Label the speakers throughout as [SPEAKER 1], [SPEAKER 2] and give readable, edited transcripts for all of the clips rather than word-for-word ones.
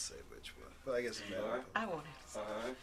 [SPEAKER 1] say which one, but I guess it matters.
[SPEAKER 2] Right.
[SPEAKER 3] I won't have to say.
[SPEAKER 2] All right.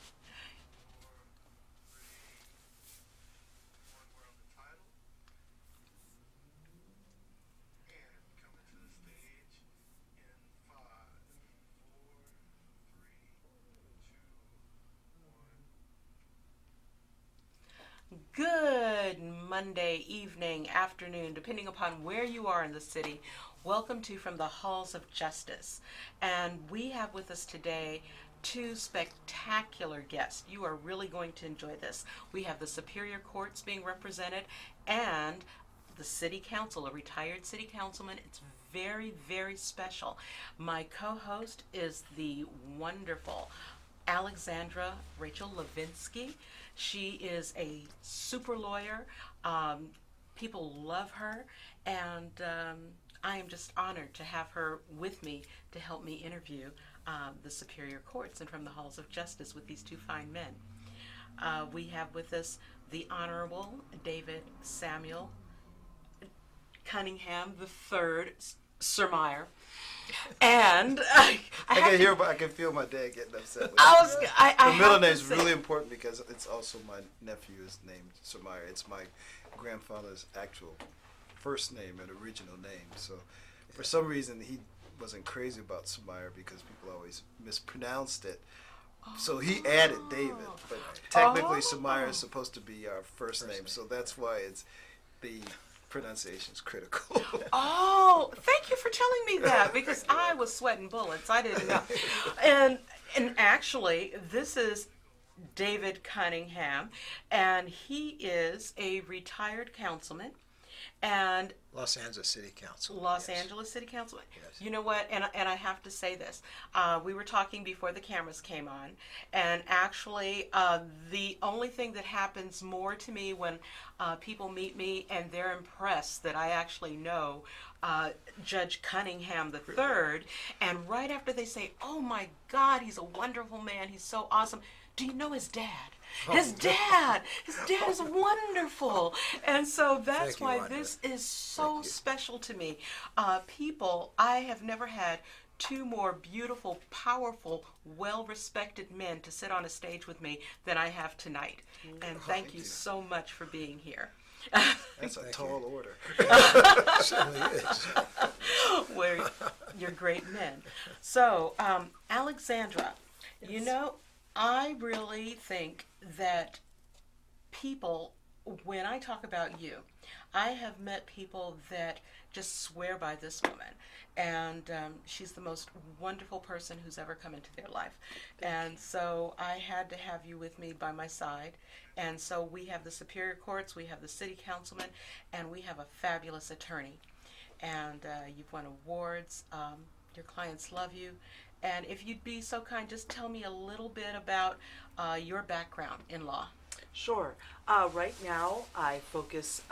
[SPEAKER 3] Good Monday evening, afternoon, depending upon where you are in the city. Welcome to From the Halls of Justice. And we have with us today two spectacular guests. You are really going to enjoy this. We have the Superior Courts being represented and the City Council, a retired City Councilman. It's very, very special. My co-host is the wonderful Alexandra Rachel Lavinsky. She is a super lawyer. People love her, and I am just honored to have her with me to help me interview the Superior Courts and From the Halls of Justice with these two fine men. We have with us the Honorable David Samuel Cunningham III, Sir Meyer. And I
[SPEAKER 1] can feel my dad getting upset. With
[SPEAKER 3] the
[SPEAKER 1] middle name is really important because it's also my nephew is named Sir Meyer. It's my grandfather's actual first name and original name. So for some reason he wasn't crazy about Sir Meyer because people always mispronounced it. So he added David, but technically Sir Meyer is supposed to be our first name. So that's why it's the pronunciation's critical.
[SPEAKER 3] Oh, thank you for telling me that, because I was sweating bullets. I didn't know. And actually, this is David Cunningham, and he is a retired councilman and
[SPEAKER 4] Los Angeles City Council.
[SPEAKER 3] Angeles City Councilman.
[SPEAKER 4] Yes.
[SPEAKER 3] You know what? And I have to say this. We were talking before the cameras came on, and actually, the only thing that happens more to me when people meet me and they're impressed that I actually know Judge Cunningham III, and right after they say, "Oh my God, he's a wonderful man. He's so awesome." Do you know his dad? His dad is wonderful. And so that's
[SPEAKER 4] Thank you,
[SPEAKER 3] why
[SPEAKER 4] Wanda.
[SPEAKER 3] this is so special to me. I have never had two more beautiful, powerful, well-respected men to sit on a stage with me than I have tonight. And thank you so much for being here.
[SPEAKER 1] That's a tall order.
[SPEAKER 4] It certainly is.
[SPEAKER 3] Where you're great men. So, Alexandra, you know, I really think that people, when I talk about you, I have met people that just swear by this woman. And she's the most wonderful person who's ever come into their life. And so I had to have you with me by my side. And so we have the Superior Courts, we have the City Councilman, and we have a fabulous attorney. And you've won awards. Your clients love you. And if you'd be so kind, just tell me a little bit about your background in law.
[SPEAKER 5] Sure. Right now, I focus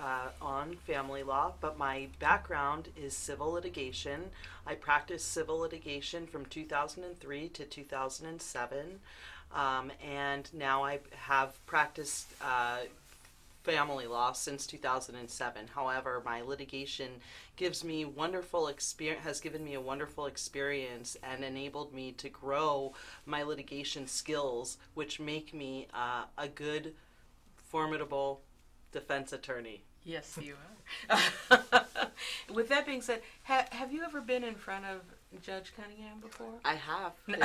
[SPEAKER 5] on family law, but my background is civil litigation. I practiced civil litigation from 2003 to 2007, and now I have practiced family law since 2007. However, my litigation gives me wonderful experience, has given me a wonderful experience and enabled me to grow my litigation skills, which make me a good, formidable defense attorney.
[SPEAKER 3] Yes, you are. With that being said, have you ever been in front of Judge Cunningham before?
[SPEAKER 5] I have been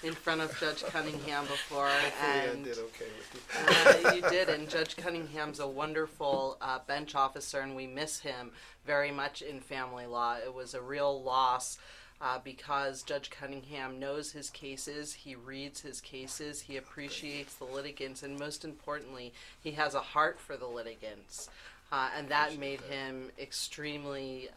[SPEAKER 5] in front of Judge Cunningham before, and
[SPEAKER 1] I did okay with you.
[SPEAKER 5] you did. And Judge Cunningham's a wonderful bench officer, and we miss him very much in family law. It was a real loss because Judge Cunningham knows his cases, he reads his cases, he appreciates the litigants, and most importantly, he has a heart for the litigants. And that made him extremely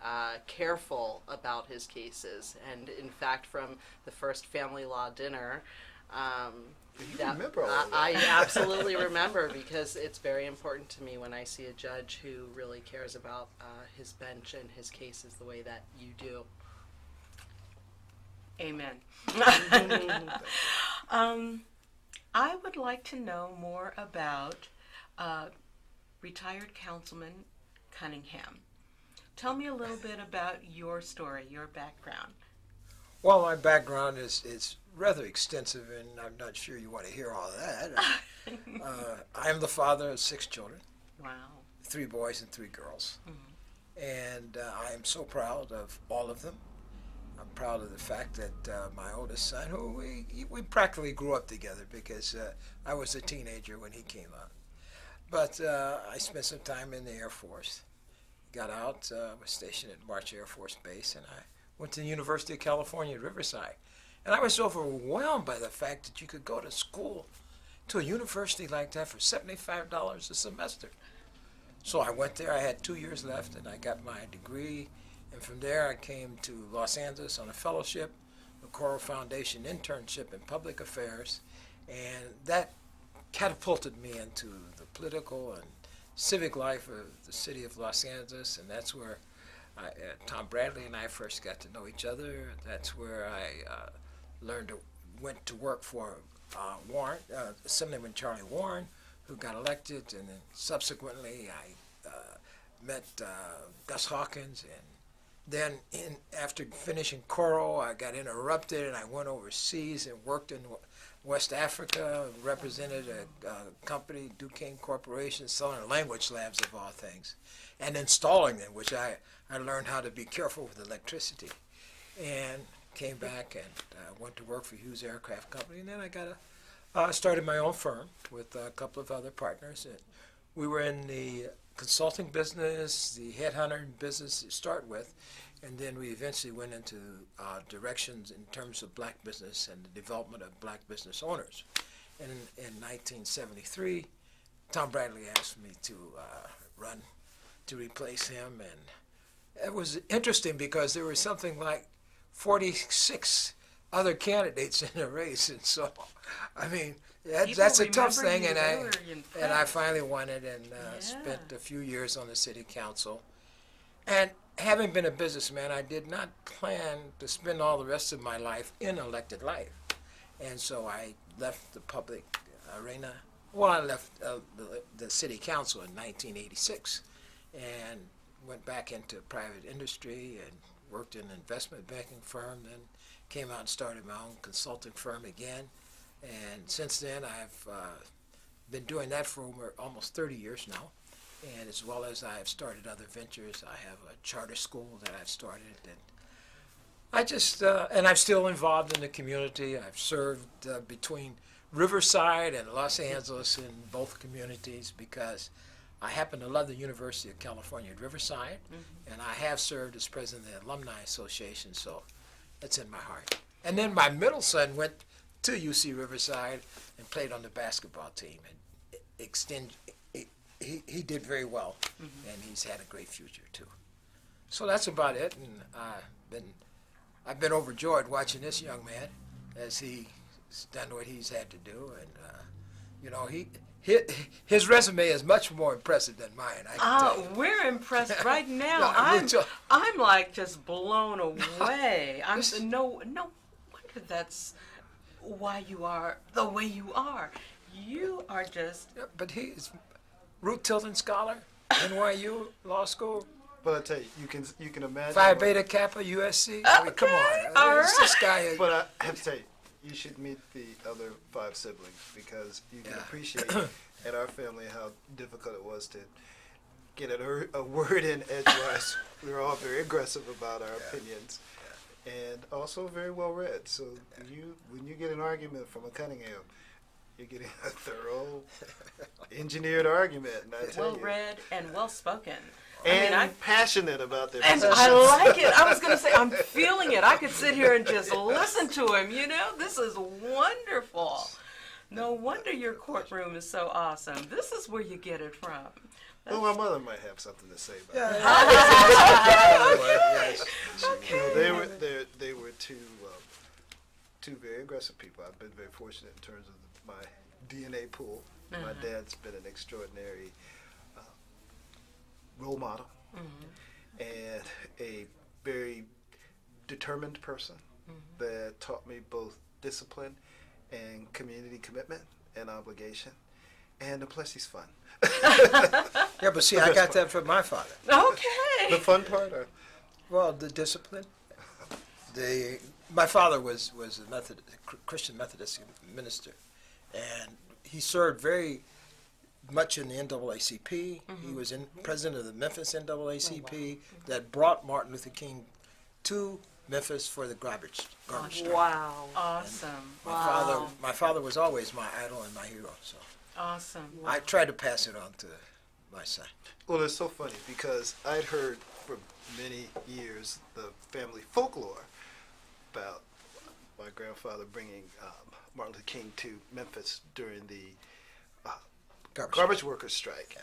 [SPEAKER 5] careful about his cases. And in fact, from the first family law dinner,
[SPEAKER 1] remember all of that?
[SPEAKER 5] I absolutely remember, because it's very important to me when I see a judge who really cares about his bench and his cases the way that you do.
[SPEAKER 3] Amen. I would like to know more about retired Councilman Cunningham. Tell me a little bit about your story, your background.
[SPEAKER 4] Well, my background is rather extensive, and I'm not sure you want to hear all of that. I am the father of 6 children,
[SPEAKER 3] Wow.
[SPEAKER 4] 3 boys and 3 girls.
[SPEAKER 3] Mhm.
[SPEAKER 4] And I am so proud of all of them. I'm proud of the fact that my oldest son, who we practically grew up together because I was a teenager when he came out. But I spent some time in the Air Force. Got out, was stationed at March Air Force Base, and I went to the University of California at Riverside. And I was overwhelmed by the fact that you could go to school, to a university like that, for $75 a semester. So I went there. I had 2 years left, and I got my degree. And from there, I came to Los Angeles on a fellowship, the Coral Foundation internship in public affairs, and that catapulted me into the political and civic life of the city of Los Angeles, and that's where Tom Bradley and I first got to know each other. That's where I went to work for Warren, Assemblyman Charlie Warren, who got elected, and then subsequently I met Gus Hawkins, and then after finishing Coral, I got interrupted and I went overseas and worked in West Africa, represented a company, Duquesne Corporation, selling language labs of all things, and installing them, which I learned how to be careful with electricity. And came back and went to work for Hughes Aircraft Company, and then I started my own firm with a couple of other partners. And we were in the consulting business, the headhunter business to start with, and then we eventually went into directions in terms of black business and the development of black business owners. And in 1973, Tom Bradley asked me to run to replace him, and it was interesting because there were something like 46 other candidates in the race, and so, I mean, that's a tough thing, and I finally won it, and spent a few years on the city council. And having been a businessman, I did not plan to spend all the rest of my life in elected life, and so I left the public arena. Well, I left the city council in 1986, and went back into private industry and worked in an investment banking firm, then came out and started my own consulting firm again. And since then, I've been doing that for almost 30 years now. And as well as I have started other ventures, I have a charter school that I've started. And I just, and I'm still involved in the community. I've served between Riverside and Los Angeles in both communities because I happen to love the University of California at Riverside, and I have served as president of the Alumni Association, so it's in my heart. And then my middle son went to UC Riverside and played on the basketball team, and he did very well, and he's had a great future too. So that's about it, and I've been overjoyed watching this young man as he's done what he's had to do, and you know, his resume is much more impressive than mine. I can tell you.
[SPEAKER 3] We're impressed right now.
[SPEAKER 4] No,
[SPEAKER 3] I'm like just blown away. No wonder that's why you are the way you are. You are just.
[SPEAKER 4] Yeah, but he is Root Tilden Scholar, NYU Law School.
[SPEAKER 1] But I tell you, you can imagine.
[SPEAKER 4] Phi Beta Kappa USC. I mean, come on.
[SPEAKER 3] all
[SPEAKER 4] This guy.
[SPEAKER 1] But I have to tell you, you should meet the other 5 siblings because you can appreciate at our family how difficult it was to get a word in edgewise. We were all very aggressive about our opinions, and also very well read. So when you get an argument from a Cunningham, you're getting a thorough, engineered argument. And I tell
[SPEAKER 3] Well read and well spoken.
[SPEAKER 1] And
[SPEAKER 3] I'm
[SPEAKER 1] passionate about their
[SPEAKER 3] And
[SPEAKER 1] position.
[SPEAKER 3] I like it. I was going to say, I'm feeling it. I could sit here and just listen to him, you know? This is wonderful. No wonder your courtroom is so awesome. This is where you get it from.
[SPEAKER 1] Well, my mother might have something to say about
[SPEAKER 4] Yeah.
[SPEAKER 1] that. You know, they were two very aggressive people. I've been very fortunate in terms of my DNA pool. My dad's been an extraordinary role model and a very determined person that taught me both discipline and community commitment and obligation, and plus he's fun.
[SPEAKER 4] Yeah, but see, I got that from my father.
[SPEAKER 3] Okay.
[SPEAKER 1] The fun part, or
[SPEAKER 4] Well, the discipline, the My father was a Christian Methodist minister, and he served very much in the NAACP. He was president of the Memphis NAACP that brought Martin Luther King to Memphis for the garbage strike.
[SPEAKER 5] Wow.
[SPEAKER 3] Awesome.
[SPEAKER 4] My father was always my idol and my hero. So
[SPEAKER 3] Awesome.
[SPEAKER 4] I tried to pass it on to my son.
[SPEAKER 1] Well, it's so funny because I'd heard for many years the family folklore about my grandfather bringing Martin Luther King to Memphis during the garbage workers strike.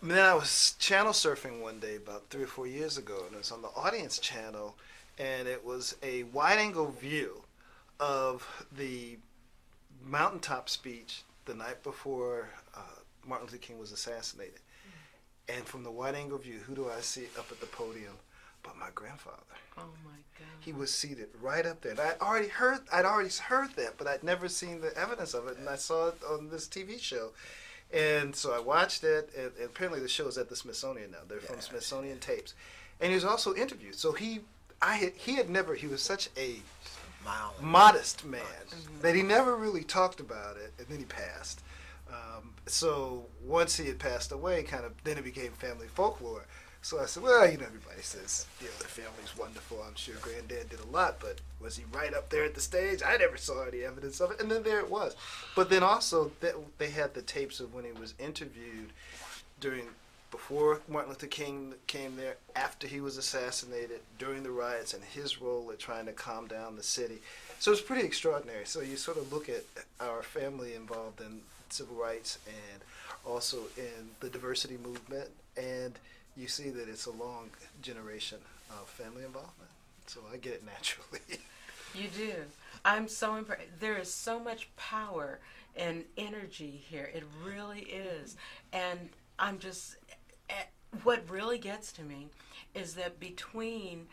[SPEAKER 1] And then I was channel surfing one day about 3 or 4 years ago, and it was on the audience channel, and it was a wide-angle view of the mountaintop speech the night before Martin Luther King was assassinated. And from the wide-angle view, who do I see up at the podium but my grandfather?
[SPEAKER 3] Oh my God.
[SPEAKER 1] He was seated right up there. And I'd already heard that, but I'd never seen the evidence of it, and I saw it on this TV show. And so I watched it, and apparently the show is at the Smithsonian now. They're from Smithsonian tapes. And he was also interviewed. So he was such a modest man that he never really talked about it, and then he passed. So once he had passed away, then it became family folklore. So I said, well, everybody says, the family's wonderful. I'm sure Granddad did a lot, but was he right up there at the stage? I never saw any evidence of it. And then there it was. But then also, they had the tapes of when he was interviewed before Martin Luther King came there, after he was assassinated, during the riots, and his role at trying to calm down the city. So it's pretty extraordinary. So you sort of look at our family involved in civil rights and also in the diversity movement, and you see that it's a long generation of family involvement. So I get it naturally.
[SPEAKER 3] You do. I'm so impressed. There is so much power and energy here. It really is. And I'm just, what really gets to me is that between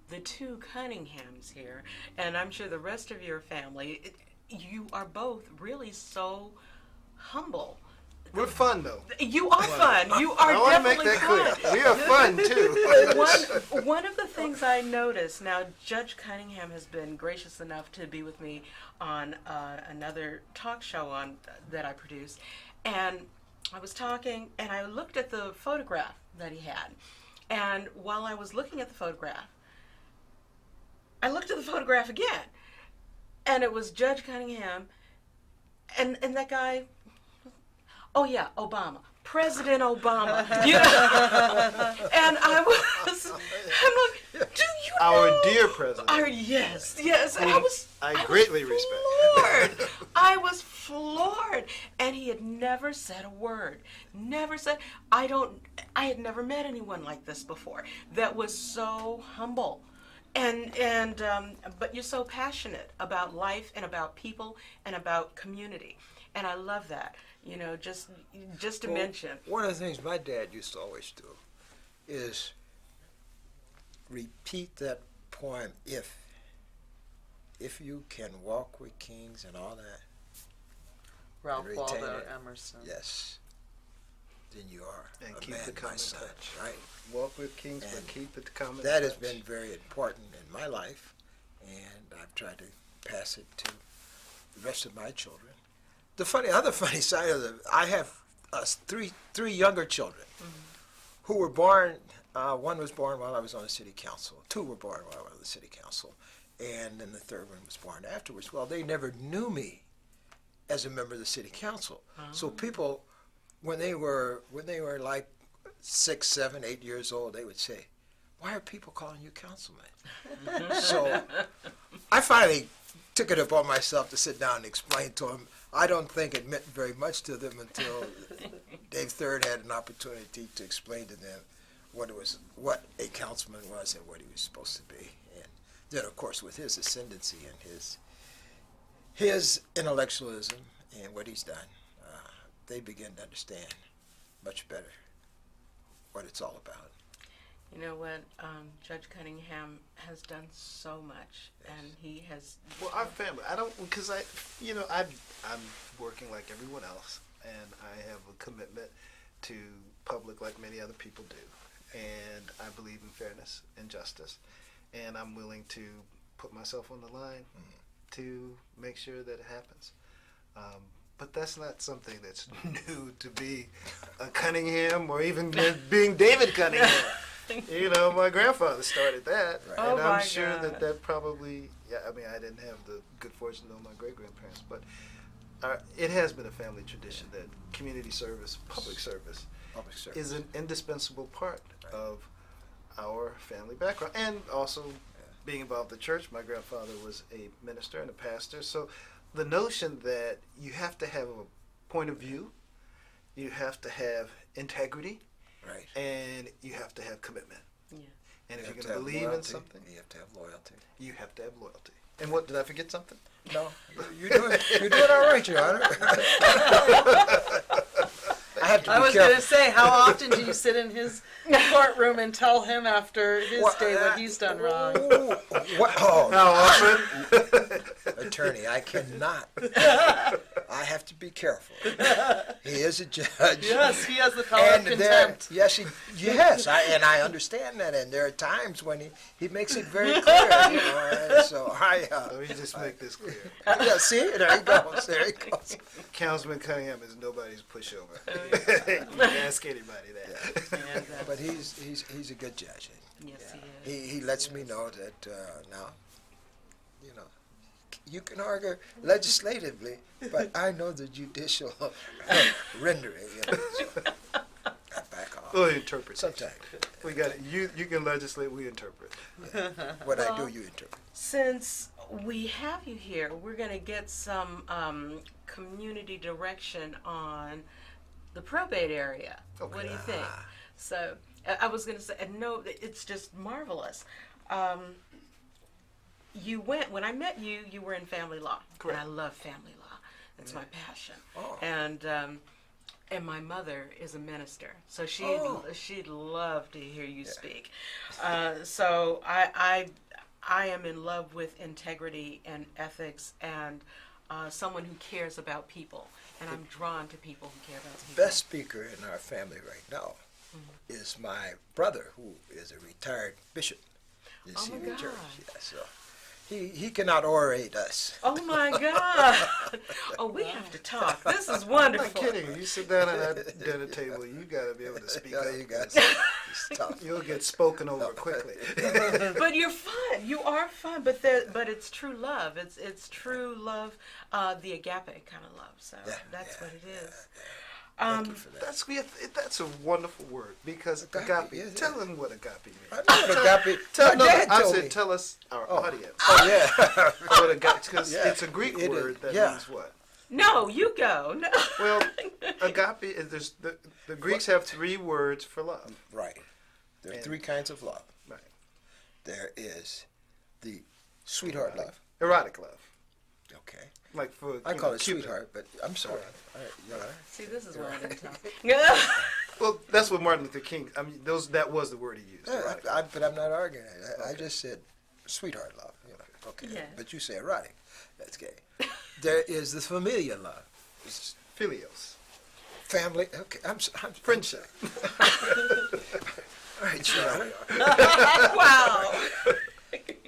[SPEAKER 3] the two Cunninghams here, and I'm sure the rest of your family, you are both really so humble.
[SPEAKER 1] We're fun, though.
[SPEAKER 3] You are fun. You are definitely fun.
[SPEAKER 1] I want to make that clear. We are fun, too.
[SPEAKER 3] One of the things I noticed, now Judge Cunningham has been gracious enough to be with me on another talk show that I produced, and I was talking, and I looked at the photograph that he had, and while I was looking at the photograph, I looked at the photograph again, and it was Judge Cunningham, and that guy. Oh yeah, Obama, President Obama. And I'm like, do you know?
[SPEAKER 1] Our dear president.
[SPEAKER 3] Yes. And
[SPEAKER 1] I greatly respect.
[SPEAKER 3] I was floored, and he had never said a word. Never said. I had never met anyone like this before. That was so humble. But you're so passionate about life and about people and about community, and I love that. Just to mention.
[SPEAKER 4] One of the things my dad used to always do is repeat that poem, if you can walk with kings and all that.
[SPEAKER 5] Ralph
[SPEAKER 4] and
[SPEAKER 5] Waldo
[SPEAKER 4] retain it,
[SPEAKER 5] Emerson.
[SPEAKER 4] Yes. Then you are
[SPEAKER 1] And
[SPEAKER 4] a
[SPEAKER 1] keep
[SPEAKER 4] man,
[SPEAKER 1] the common
[SPEAKER 4] my son,
[SPEAKER 1] touch.
[SPEAKER 4] right?
[SPEAKER 1] Walk with kings,
[SPEAKER 4] And
[SPEAKER 1] but keep it common
[SPEAKER 4] That
[SPEAKER 1] touch.
[SPEAKER 4] has been very important in my life, and I've tried to pass it to the rest of my children. The other funny side of I have three younger children who were born. One was born while I was on the city council. Two were born while I was on the city council, and then the third one was born afterwards. Well, they never knew me as a member of the city council. So people, when they were like 6, 7, 8 years old, they would say, "Why are people calling you councilman?" So I finally took it upon myself to sit down and explain to them. I don't think it meant very much to them until Dave Third had an opportunity to explain to them what a councilman was and what he was supposed to be. And then, of course, with his ascendancy and his intellectualism and what he's done, they begin to understand much better what it's all about.
[SPEAKER 3] You know what? Judge Cunningham has done so much, and he has.
[SPEAKER 1] Well, our family. I'm working like everyone else, and I have a commitment to public like many other people do, and I believe in fairness and justice, and I'm willing to put myself on the line to make sure that it happens. But that's not something that's new to be a Cunningham or even being David Cunningham. You know, my grandfather started that,
[SPEAKER 4] Right.
[SPEAKER 1] and
[SPEAKER 3] Oh
[SPEAKER 1] I'm
[SPEAKER 3] my
[SPEAKER 1] sure
[SPEAKER 3] God.
[SPEAKER 1] that probably, I mean, I didn't have the good fortune to know my great-grandparents, but it has been a family tradition that community service, public service, is an indispensable part of our family background, and also being involved in the church. My grandfather was a minister and a pastor, so the notion that you have to have a point of view, you have to have integrity,
[SPEAKER 4] Right.
[SPEAKER 1] and you have to have commitment.
[SPEAKER 3] Yeah.
[SPEAKER 1] And if
[SPEAKER 4] You
[SPEAKER 1] you're
[SPEAKER 4] have to
[SPEAKER 1] going
[SPEAKER 4] have
[SPEAKER 1] to believe in
[SPEAKER 4] loyalty.
[SPEAKER 1] something,
[SPEAKER 4] You have to have loyalty.
[SPEAKER 1] you have to have loyalty. And what, did I forget something?
[SPEAKER 4] No, you're doing all right, Your Honor. I have to be
[SPEAKER 5] I was
[SPEAKER 4] careful.
[SPEAKER 5] going to say, how often do you sit in his courtroom and tell him after his day what he's done wrong?
[SPEAKER 1] How often?
[SPEAKER 4] Attorney, I cannot. I have to be careful. He is a judge.
[SPEAKER 5] Yes, he has the power of contempt.
[SPEAKER 4] Yes, I understand that, and there are times when he makes it very clear. You know, and so
[SPEAKER 1] Let me just make this clear.
[SPEAKER 4] yeah, see, there he goes. There he goes.
[SPEAKER 1] Councilman Cunningham is nobody's pushover. You can ask anybody that.
[SPEAKER 3] And,
[SPEAKER 4] But he's a good judge.
[SPEAKER 3] yes, he is.
[SPEAKER 4] He lets me know that now, you know, you can argue legislatively, but I know the judicial rendering. You know, so I back off.
[SPEAKER 1] We'll interpret.
[SPEAKER 4] Sometimes.
[SPEAKER 1] We got it. You can legislate, we interpret.
[SPEAKER 4] What I do, you interpret.
[SPEAKER 3] Since we have you here, we're going to get some community direction on the probate area.
[SPEAKER 1] Okay.
[SPEAKER 3] What do you think? So I was going to say, and no, it's just marvelous. When I met you, you were in family law.
[SPEAKER 1] Correct.
[SPEAKER 3] And I love family law. It's my passion.
[SPEAKER 4] Oh.
[SPEAKER 3] And my mother is a minister, so she'd love to hear you speak. So I am in love with integrity and ethics and someone who cares about people, and I'm drawn to people who care about people.
[SPEAKER 4] Best speaker in our family right now is my brother, who is a retired bishop in
[SPEAKER 3] Oh, my
[SPEAKER 4] Senior Church.
[SPEAKER 3] God.
[SPEAKER 4] Yeah, so he cannot orate us.
[SPEAKER 3] Oh my God! Oh, we have to talk. This is wonderful.
[SPEAKER 1] I'm not kidding. You sit down at that dinner table, you got to be able to speak
[SPEAKER 4] Oh,
[SPEAKER 1] up.
[SPEAKER 4] you guys, it's tough.
[SPEAKER 1] You'll get spoken over quickly.
[SPEAKER 3] But you're fun. You are fun. But it's true love. It's true love, the agape kind of love. So that's what it is.
[SPEAKER 4] Thank you for that.
[SPEAKER 1] That's a wonderful word, because
[SPEAKER 4] Agape,
[SPEAKER 1] agape.
[SPEAKER 4] yes,
[SPEAKER 1] Tell
[SPEAKER 4] yes.
[SPEAKER 1] them what agape means.
[SPEAKER 4] I know what agape. My dad told me.
[SPEAKER 1] Tell us, our audience,
[SPEAKER 4] Oh yeah.
[SPEAKER 1] what agape, because
[SPEAKER 4] Yeah,
[SPEAKER 1] it's a Greek
[SPEAKER 4] it is.
[SPEAKER 1] word that
[SPEAKER 4] Yeah.
[SPEAKER 1] means what?
[SPEAKER 3] No, you go. No.
[SPEAKER 1] Well, agape is the Greeks have 3 words for love.
[SPEAKER 4] Right. There are
[SPEAKER 1] And-
[SPEAKER 4] 3 kinds of love.
[SPEAKER 1] Right.
[SPEAKER 4] There is the sweetheart love.
[SPEAKER 1] Erotic love,
[SPEAKER 4] Okay.
[SPEAKER 1] like for
[SPEAKER 4] I call it
[SPEAKER 1] Cupid.
[SPEAKER 4] sweetheart, but I'm sorry. All right, you all right?
[SPEAKER 3] See, this is why I didn't talk.
[SPEAKER 1] Well, that's what Martin Luther King. I mean, that was the word he used.
[SPEAKER 4] Yeah,
[SPEAKER 1] erotic.
[SPEAKER 4] but I'm not arguing it. I just said sweetheart love. You know. Okay.
[SPEAKER 3] Yeah.
[SPEAKER 4] But you say erotic. That's gay. There is the familial love. It's
[SPEAKER 1] Philios,
[SPEAKER 4] family. Okay. I'm
[SPEAKER 1] friendship.
[SPEAKER 4] All right, sure.
[SPEAKER 3] Wow.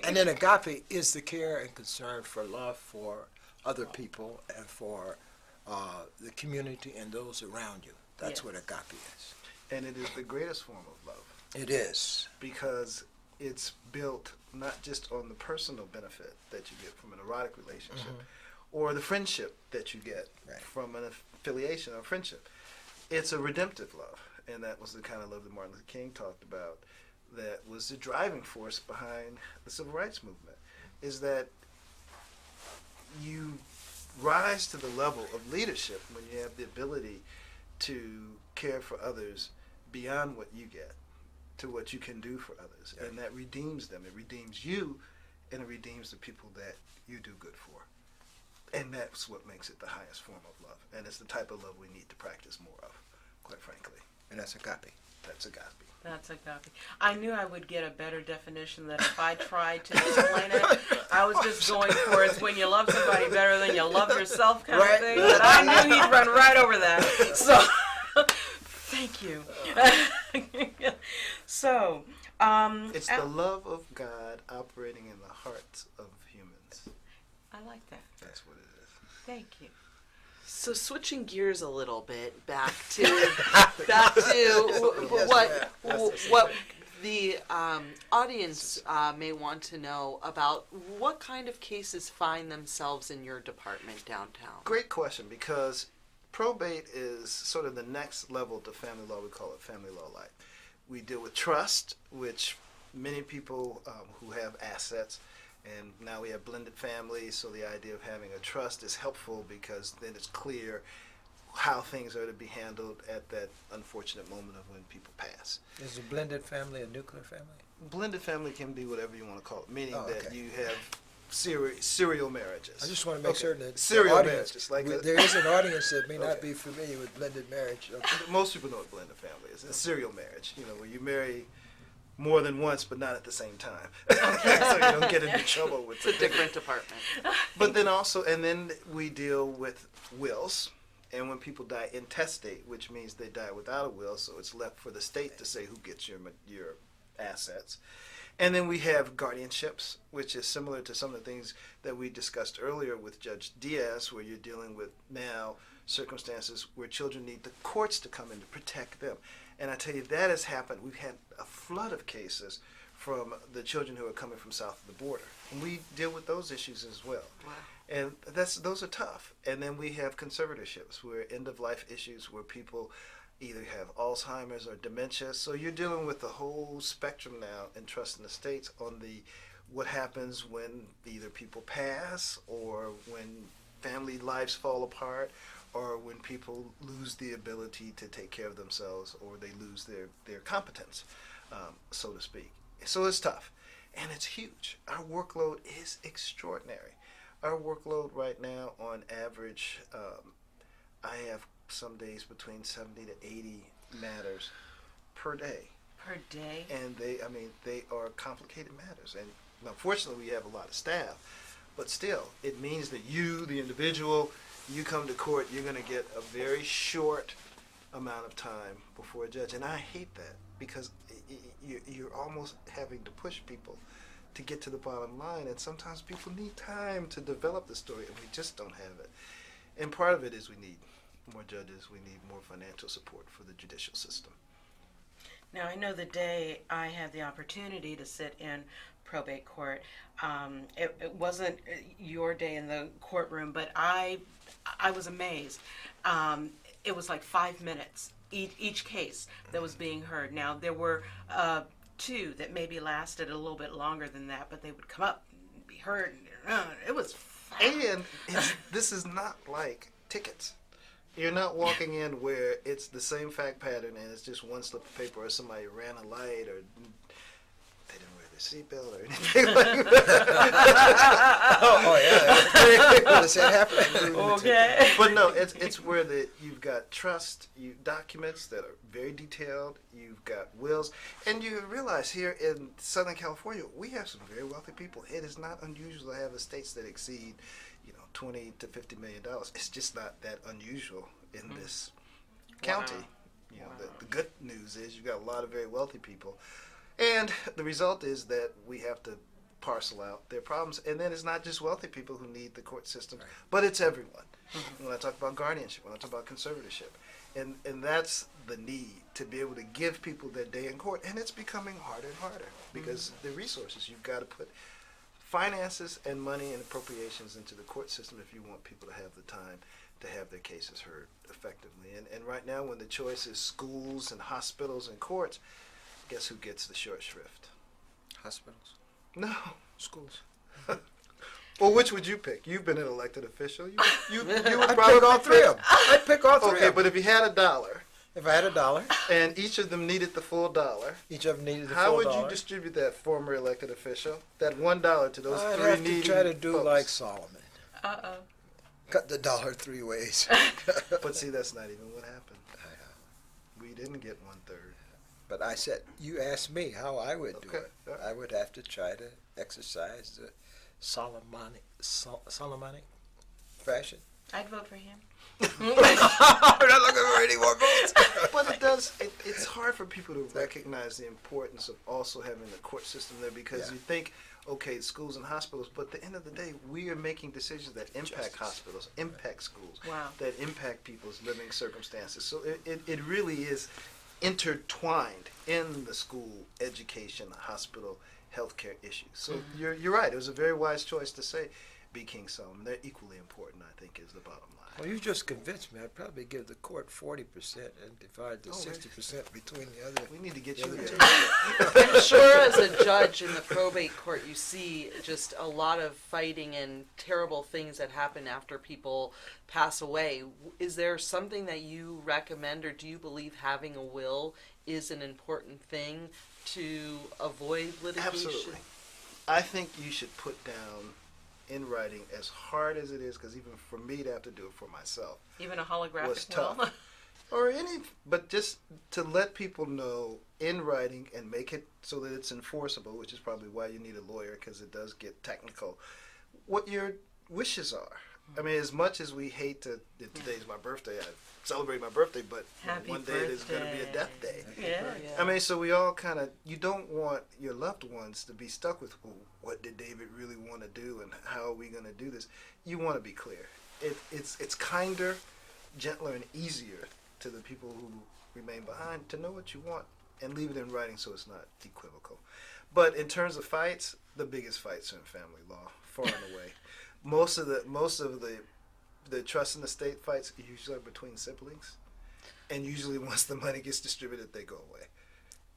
[SPEAKER 4] And then agape is the care and concern for love for other people and for the community and those around you. That's
[SPEAKER 3] Yes.
[SPEAKER 4] what agape is.
[SPEAKER 1] And it is the greatest form of love,
[SPEAKER 4] It is.
[SPEAKER 1] because it's built not just on the personal benefit that you get from an erotic relationship or the friendship that you get
[SPEAKER 4] Right.
[SPEAKER 1] from an affiliation or friendship. It's a redemptive love, and that was the kind of love that Martin Luther King talked about, that was the driving force behind the civil rights movement, is that you rise to the level of leadership when you have the ability to care for others beyond what you get, to what you can do for others. And that redeems them. It redeems you, and it redeems the people that you do good for. And that's what makes it the highest form of love. And it's the type of love we need to practice more of, quite frankly.
[SPEAKER 4] And that's agape.
[SPEAKER 1] That's agape.
[SPEAKER 3] That's agape. I knew I would get a better definition that if I tried to explain it. I was just going for it's when you love somebody better than you love yourself kind
[SPEAKER 4] Right.
[SPEAKER 3] of thing. But I knew he'd run right over that. So, thank you. So,
[SPEAKER 1] It's the love of God operating in the hearts of humans.
[SPEAKER 3] I like that.
[SPEAKER 1] That's what it is.
[SPEAKER 3] Thank you.
[SPEAKER 5] So switching gears a little bit back to what the audience may want to know about what kind of cases find themselves in your department downtown.
[SPEAKER 1] Great question, because probate is sort of the next level to family law. We call it family law light. We deal with trust, which many people who have assets, and now we have blended families, so the idea of having a trust is helpful because then it's clear how things are to be handled at that unfortunate moment of when people pass.
[SPEAKER 4] Is a blended family a nuclear family?
[SPEAKER 1] Blended family can be whatever you want to call it, meaning that
[SPEAKER 4] okay.
[SPEAKER 1] you have serial marriages.
[SPEAKER 4] I just want to make certain that
[SPEAKER 1] serial
[SPEAKER 4] the audience,
[SPEAKER 1] marriages, like
[SPEAKER 4] there is an audience that may not
[SPEAKER 1] Okay.
[SPEAKER 4] be familiar with blended marriage. Okay.
[SPEAKER 1] Most people know what blended family is. It's serial marriage, where you marry more than once, but not at the same time. So you don't get into trouble with
[SPEAKER 5] It's a different department.
[SPEAKER 1] But then also, and then we deal with wills, and when people die intestate, which means they die without a will, so it's left for the state to say who gets your assets. And then we have guardianships, which is similar to some of the things that we discussed earlier with Judge Diaz, where you're dealing with now circumstances where children need the courts to come in to protect them. And I tell you, that has happened. We've had a flood of cases from the children who are coming from south of the border. And we deal with those issues as well.
[SPEAKER 5] Wow.
[SPEAKER 1] And those are tough. And then we have conservatorships, where end-of-life issues where people either have Alzheimer's or dementia. So you're dealing with the whole spectrum now in trust in the states on what happens when either people pass, or when family lives fall apart, or when people lose the ability to take care of themselves, or they lose their competence, so to speak. So it's tough, and it's huge. Our workload is extraordinary. Our workload right now, on average, I have some days between 70 to 80 matters per day.
[SPEAKER 3] Per day?
[SPEAKER 1] And they are complicated matters. And unfortunately, we have a lot of staff. But still, it means that you, the individual, you come to court, you're going to get a very short amount of time before a judge. And I hate that, because you're almost having to push people to get to the bottom line. And sometimes people need time to develop the story, and we just don't have it. And part of it is we need more judges, we need more financial support for the judicial system.
[SPEAKER 3] Now, I know the day I had the opportunity to sit in probate court, it wasn't your day in the courtroom, but I was amazed. It was like 5 minutes each case that was being heard. Now, there were two that maybe lasted a little bit longer than that, but they would come up and be heard. It was fast.
[SPEAKER 1] And this is not like tickets. You're not walking in where it's the same fact pattern and it's just one slip of paper, or somebody ran a light, or they didn't wear their seatbelt or anything like that.
[SPEAKER 4] Oh yeah. Does that happen?
[SPEAKER 3] Okay.
[SPEAKER 1] But no, it's where you've got trust, documents that are very detailed, you've got wills, and you realize here in Southern California, we have some very wealthy people. It is not unusual to have estates that exceed $20 to $50 million. It's just not that unusual in this county.
[SPEAKER 3] Wow.
[SPEAKER 1] The good news is you've got a lot of very wealthy people, and the result is that we have to parcel out their problems. And then it's not just wealthy people who need the court system, but it's everyone. When I talk about guardianship, when I talk about conservatorship, and that's the need to be able to give people their day in court, and it's becoming harder and harder because the resources, you've got to put finances and money and appropriations into the court system if you want people to have the time to have their cases heard effectively. And right now, when the choice is schools and hospitals and courts, guess who gets the short shrift?
[SPEAKER 4] Hospitals.
[SPEAKER 1] No.
[SPEAKER 4] Schools.
[SPEAKER 1] Well, which would you pick? You've been an elected official. You would
[SPEAKER 4] I'd
[SPEAKER 1] probably
[SPEAKER 4] pick all three of them. I'd pick all three of
[SPEAKER 1] Okay,
[SPEAKER 4] them.
[SPEAKER 1] but if you had $1
[SPEAKER 4] If I had $1,
[SPEAKER 1] and each of them needed the full $1,
[SPEAKER 4] each of them needed the
[SPEAKER 1] how
[SPEAKER 4] full
[SPEAKER 1] would
[SPEAKER 4] dollar.
[SPEAKER 1] you distribute that former elected official, that $1 to those
[SPEAKER 4] I'd
[SPEAKER 1] three
[SPEAKER 4] have
[SPEAKER 1] needy
[SPEAKER 4] to try to do
[SPEAKER 1] folks?
[SPEAKER 4] like Solomon.
[SPEAKER 3] Uh-oh.
[SPEAKER 4] Cut the dollar 3 ways.
[SPEAKER 1] But see, that's not even what happened. We didn't get 1/3.
[SPEAKER 4] But I said, you asked me how I would do
[SPEAKER 1] Okay,
[SPEAKER 4] it.
[SPEAKER 1] all right.
[SPEAKER 4] I would have to try to exercise the Solomonic fashion.
[SPEAKER 3] I'd vote for him.
[SPEAKER 4] We're not looking for any more votes.
[SPEAKER 1] But it's hard for people to recognize the importance of also having the court system there because
[SPEAKER 4] Yeah.
[SPEAKER 1] you think, okay, schools and hospitals, but at the end of the day, we are making decisions that impact
[SPEAKER 4] Justice.
[SPEAKER 1] hospitals, impact schools,
[SPEAKER 3] Wow.
[SPEAKER 1] that impact people's living circumstances. So it really is intertwined in the school, education, hospital, healthcare issues. So you're right. It was a very wise choice to say be King Solomon. They're equally important, I think, is the bottom line.
[SPEAKER 4] Well, you just convinced me. I'd probably give the court 40% and divide the
[SPEAKER 1] Oh,
[SPEAKER 4] 60% between the other.
[SPEAKER 1] We need to get
[SPEAKER 4] the
[SPEAKER 1] you
[SPEAKER 4] other
[SPEAKER 1] there.
[SPEAKER 4] two.
[SPEAKER 5] I'm sure as a judge in the probate court, you see just a lot of fighting and terrible things that happen after people pass away. Is there something that you recommend, or do you believe having a will is an important thing to avoid litigation?
[SPEAKER 1] Absolutely. I think you should put down in writing, as hard as it is, because even for me to have to do it for myself
[SPEAKER 3] Even a holographic
[SPEAKER 1] was
[SPEAKER 3] will.
[SPEAKER 1] tough. But just to let people know in writing and make it so that it's enforceable, which is probably why you need a lawyer, because it does get technical, what your wishes are. I mean, as much as we hate to, today's my birthday, I celebrate my birthday, but
[SPEAKER 3] Happy
[SPEAKER 1] one day there's going to be a
[SPEAKER 3] birthday.
[SPEAKER 1] death day.
[SPEAKER 3] Yeah.
[SPEAKER 1] I mean, so we all kind of, you don't want your loved ones to be stuck with, well, what did David really want to do and how are we going to do this? You want to be clear. It's kinder, gentler, and easier to the people who remain behind to know what you want and leave it in writing so it's not equivocal. But in terms of fights, the biggest fights are in family law, far and away. Most of the trust in the state fights usually are between siblings, and usually once the money gets distributed, they go away.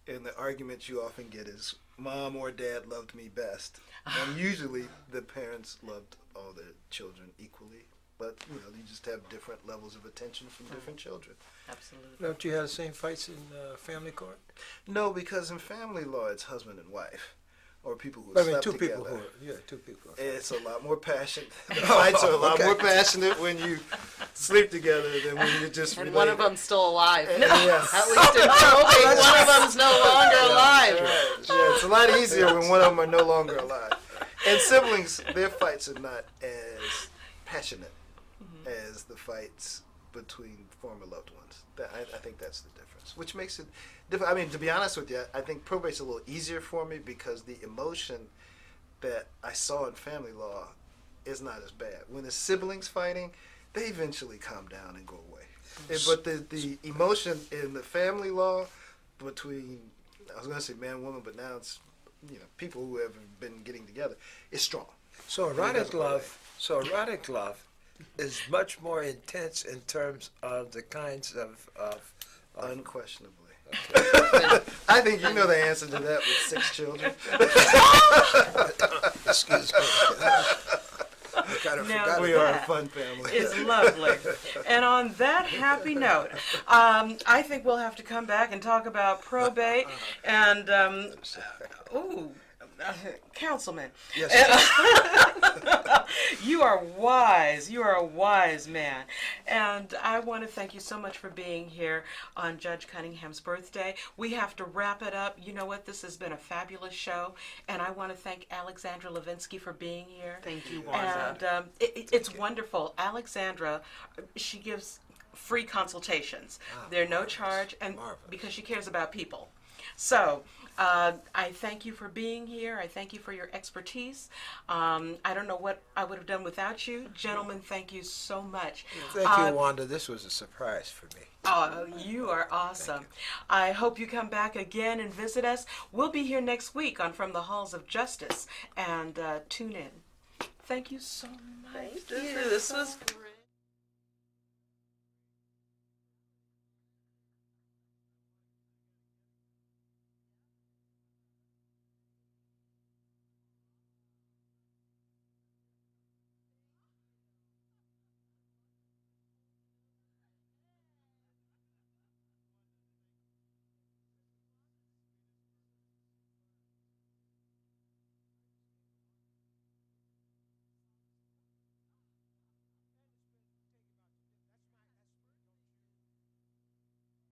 [SPEAKER 1] And the argument you often get is, mom or dad loved me best. And usually the parents loved all their children equally. But, you just have different levels of attention from different children.
[SPEAKER 3] Absolutely.
[SPEAKER 4] Don't you have the same fights in family court?
[SPEAKER 1] No, because in family law, it's husband and wife. Or people who
[SPEAKER 4] I mean,
[SPEAKER 1] slept
[SPEAKER 4] two
[SPEAKER 1] together.
[SPEAKER 4] people two people.
[SPEAKER 1] It's a lot more passionate. The fights are a lot more passionate when you sleep together than when you just
[SPEAKER 5] And
[SPEAKER 1] relate.
[SPEAKER 5] one of them's still alive.
[SPEAKER 1] Yes.
[SPEAKER 5] At least in probate, one of them's no longer alive.
[SPEAKER 1] Yeah, it's a lot easier when one of them are no longer alive. And siblings, their fights are not as passionate as the fights between former loved ones. I think that's the difference, which makes it different. I mean, to be honest with you, I think probate's a little easier for me because the emotion that I saw in family law is not as bad. When the siblings fighting, they eventually calm down and go away. But the emotion in the family law between, I was going to say man and woman, but now it's people who have been getting together, is strong.
[SPEAKER 4] So erotic love is much more intense in terms of the kinds of
[SPEAKER 1] Unquestionably. I think you know the answer to that with 6 children.
[SPEAKER 4] excuse me. I kind of
[SPEAKER 3] Now
[SPEAKER 4] forgot
[SPEAKER 1] We
[SPEAKER 4] about
[SPEAKER 1] are a
[SPEAKER 3] that
[SPEAKER 1] fun family.
[SPEAKER 3] It's lovely. And on that happy note, I think we'll have to come back and talk about probate and, Councilman.
[SPEAKER 4] Yes.
[SPEAKER 3] You are wise. You are a wise man. And I want to thank you so much for being here on Judge Cunningham's birthday. We have to wrap it up. You know what? This has been a fabulous show. And I want to thank Alexandra Lavinsky for being here.
[SPEAKER 5] Thank you, Wanda.
[SPEAKER 3] And it's wonderful. Alexandra, she gives free consultations. They're no charge, and
[SPEAKER 4] Marvelous.
[SPEAKER 3] because she cares about people. So I thank you for being here. I thank you for your expertise. I don't know what I would have done without you. Gentlemen, thank you so much.
[SPEAKER 4] Thank you, Wanda. This was a surprise for me.
[SPEAKER 3] Oh, you are awesome. I hope you come back again and visit us. We'll be here next week on From the Halls of Justice, and tune in. Thank you so much.
[SPEAKER 5] Thank you. This was great.